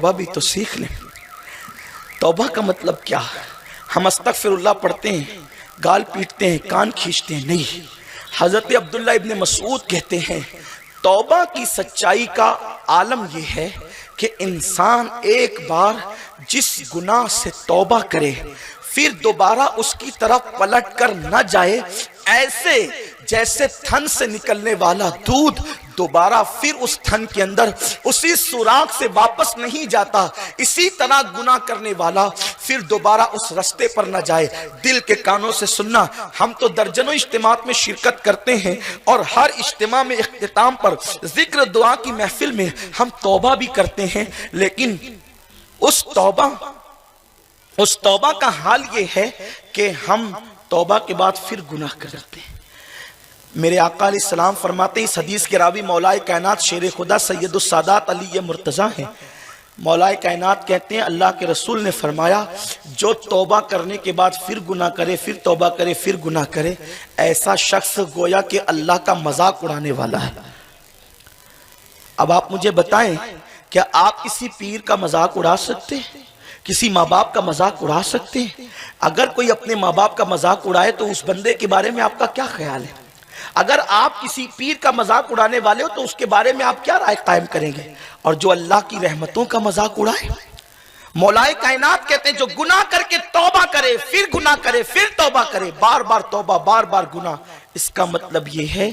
तौबा भी तो सीख लें। तौबा का मतलब क्या? हम अस्तगफिरुल्लाह पढ़ते हैं, गाल पीटते हैं, कान खींचते हैं, नहीं। हजरत अब्दुल्ला इब्न मसूद कहते हैं तौबा की सच्चाई का आलम यह है कि इंसान एक बार जिस गुनाह से तौबा करे फिर दोबारा उसकी तरफ पलट कर न जाए, ऐसे जैसे थन से निकलने वाला दूध दोबारा फिर उस थन के अंदर उसी सुराख से वापस नहीं जाता, इसी तरह गुनाह करने वाला फिर दोबारा उस रास्ते पर न जाए। दिल के कानों से सुनना। हम तो दर्जनों इज्तिमात में शिरकत करते हैं और हर इज्तिमा में इख्तिताम पर जिक्र दुआ की महफिल में हम तौबा भी करते हैं, लेकिन उस तौबा का हाल ये है कि हम तौबा के बाद फिर गुनाह करते हैं। मेरे आका अलैहिस्सलाम फरमाते हैं, इस हदीस के रावी मौलाए कायनात शेर खुदा सैयदुस सादात अली मुर्तज़ा हैं। मौलाए कायनात कहते हैं अल्लाह के रसूल ने फरमाया जो तौबा करने के बाद फिर गुनाह करे, फिर तौबा करे, फिर गुनाह करे, ऐसा शख्स गोया कि अल्लाह का मजाक उड़ाने वाला है। अब आप मुझे बताएं, क्या आप किसी पीर का मजाक उड़ा सकते हैं? किसी माँ बाप का मजाक उड़ा सकते हैं? अगर कोई अपने माँ बाप का मजाक उड़ाए तो उस बंदे के बारे में आपका क्या ख्याल है? अगर आप किसी पीर का मजाक उड़ाने वाले हो तो उसके बारे में आप क्या राय कायम करेंगे? और जो अल्लाह की रहमतों का मजाक उड़ाए, मौलाए कायनात कहते हैं जो गुनाह करके तौबा करे, फिर गुनाह करे, फिर तौबा करे, बार बार तौबा, बार बार गुनाह, इसका मतलब यह है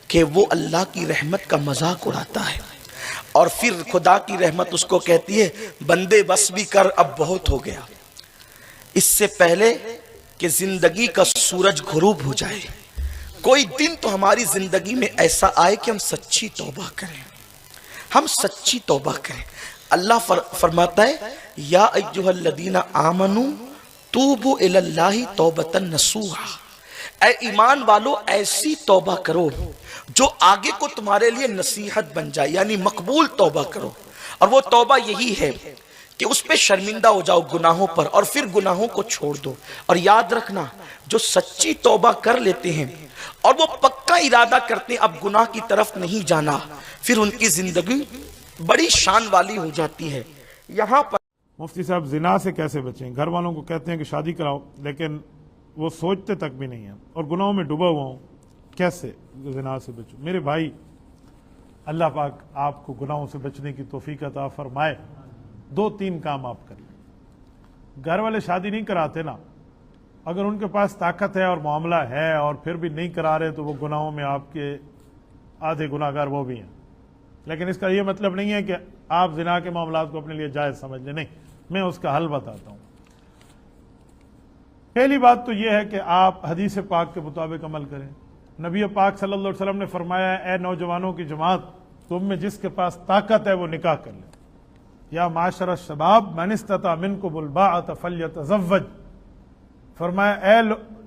कि वो अल्लाह की रहमत का मजाक उड़ाता है। और फिर खुदा की रहमत उसको कहती है बंदे बस भी कर, अब बहुत हो गया। इससे पहले कि जिंदगी का सूरज गुरूब हो जाए, कोई दिन तो हमारी जिंदगी में ऐसा आए कि हम सच्ची तौबा करें, हम सच्ची तौबा करें। अल्लाह फरमाता है या अय्युहल्लज़ीना आमनू तूबू इलल्लाहि तौबतन नसूहा, ऐ ईमान वालो ऐसी तौबा करो जो आगे को तुम्हारे लिए नसीहत बन जाए, यानी मकबूल तौबा करो। और वो तौबा यही है कि उस पे शर्मिंदा हो जाओ गुनाहों पर और फिर गुनाहों को छोड़ दो। और याद रखना, जो सच्ची तौबा कर लेते हैं और वो पक्का इरादा करते हैं अब गुनाह की तरफ नहीं जाना, फिर उनकी जिंदगी बड़ी शान वाली हो जाती है। यहाँ पर मुफ्ती साहब जिना से कैसे बचें? घर वालों को कहते हैं कि शादी कराओ, लेकिन वो सोचते तक भी नहीं है और गुनाहों में डूबा हुआ हूँ, कैसे जिना से बचूं? मेरे भाई, अल्लाह पाक आपको गुनाहों से बचने की तौफीक अता फरमाए। 2-3 काम आप करें। घर वाले शादी नहीं कराते ना, अगर उनके पास ताकत है और मामला है और फिर भी नहीं करा रहे तो वो गुनाहों में आपके आधे गुनाहगार वो भी हैं। लेकिन इसका ये मतलब नहीं है कि आप जिना के मामलात को अपने लिए जायज़ समझ लें, नहीं, मैं उसका हल बताता हूँ। पहली बात तो यह है कि आप हदीस पाक के मुताबिक अमल करें। नबी पाक सल्लल्लाहु अलैहि वसल्लम ने फरमाया, ए नौजवानों की जमात, तुम में जिसके पास ताकत है वो निकाह कर ले। या माशर शबाब मन इस्तता मिनकुमुल बाअत फल्यतज़व्वज, फरमाया ए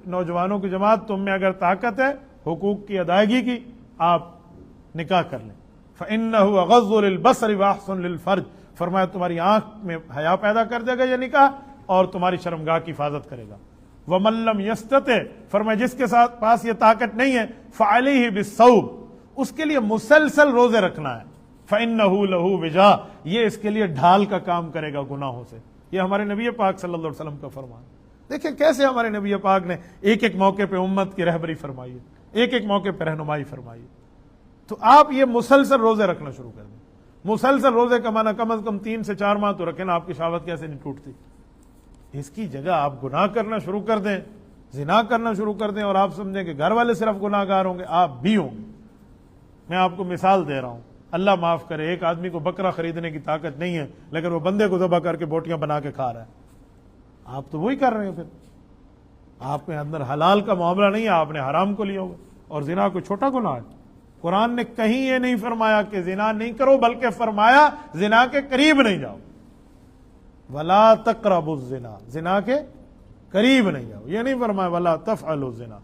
नौजवानों की जमात, तुम में अगर ताकत है हुकूक की अदायगी की, आप निकाह कर लें। फ़इन्नहु अग़ज़्ज़ु लिलबसरि व अहसनु लिलफ़र्ज, फरमाया तुम्हारी आंख में हया पैदा कर देगा ये निकाह और तुम्हारी शर्मगाह की हिफाजत करेगा। वमन लम यस्तते, फरमाया जिसके साथ पास ये ताकत नहीं है, फ़अलैहि बिस्सौम, उसके लिए मुसलसल रोजे रखना है। फ़इन्नहु लहू विजा, ये इसके लिए ढाल का काम करेगा गुनाहों से। ये हमारे नबी पाक सल्लल्लाहु अलैहि वसल्लम का फरमान। देखिए कैसे हमारे नबी पाक ने एक एक मौके पे उम्मत की रहबरी फरमाई है, एक एक मौके पर रहनुमाई फरमाई है। तो आप ये मुसलसल रोजे रखना शुरू कर दें। मुसलसल रोजे का माना कम से कम 3 से 4 माह तो रखें ना, आपकी शहावत कैसे नहीं टूटती। इसकी जगह आप गुनाह करना शुरू कर दें, जिना करना शुरू कर दें और आप समझें कि घर वाले सिर्फ गुनाहगार होंगे, आप भी होंगे। मैं आपको मिसाल दे रहा हूं, अल्लाह माफ करे, एक आदमी को बकरा खरीदने की ताकत नहीं है लेकिन वो बंदे को ज़बह करके बोटियां बना के खा रहा है। आप तो वही कर रहे हैं, फिर आप में अंदर हलाल का मामला नहीं है, आपने हराम को लिया होगा। और जिना कोई छोटा गुनाह है? कुरान ने कहीं ये नहीं फरमाया कि जिना नहीं करो, बल्कि फरमाया जिना के करीब नहीं जाओ। वला तक़रबु ज़िना, जिना के करीब नहीं जाओ, ये नहीं फरमाया वला तफ़अलु ज़िना।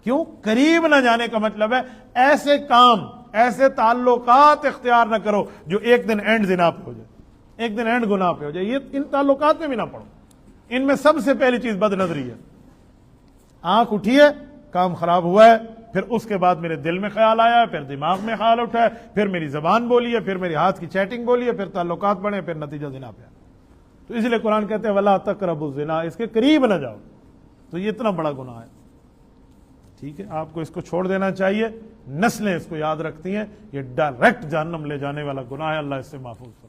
क्यों? करीब न जाने का मतलब है ऐसे काम, ऐसे ताल्लुकात इख्तियार न करो जो एक दिन एंड जिना पे हो जाए, एक दिन एंड गुनाह पे हो जाए। ये इन ताल्लुकात में भी ना पड़ो। इनमें सबसे पहली चीज बदनजरी है। आंख उठी है, काम खराब हुआ है, پھر اس کے بعد میرے دل میں خیال آیا، پھر دماغ میں خیال اٹھا، پھر میری زبان بولی ہے، پھر میری ہاتھ کی چیٹنگ بولی ہے، پھر تعلقات بڑھے، پھر نتیجہ زنا پہ آیا۔ تو اس لیے قرآن کہتے ہیں وَلَا تَقْرَبُوا الزِّنَا، اس کے قریب نہ جاؤ۔ تو یہ اتنا بڑا گناہ ہے، ٹھیک ہے، آپ کو اس کو چھوڑ دینا چاہیے۔ نسلیں اس کو یاد رکھتی ہیں، یہ ڈائریکٹ جہنم لے جانے والا گناہ ہے، اللہ اس سے محفوظ کرے۔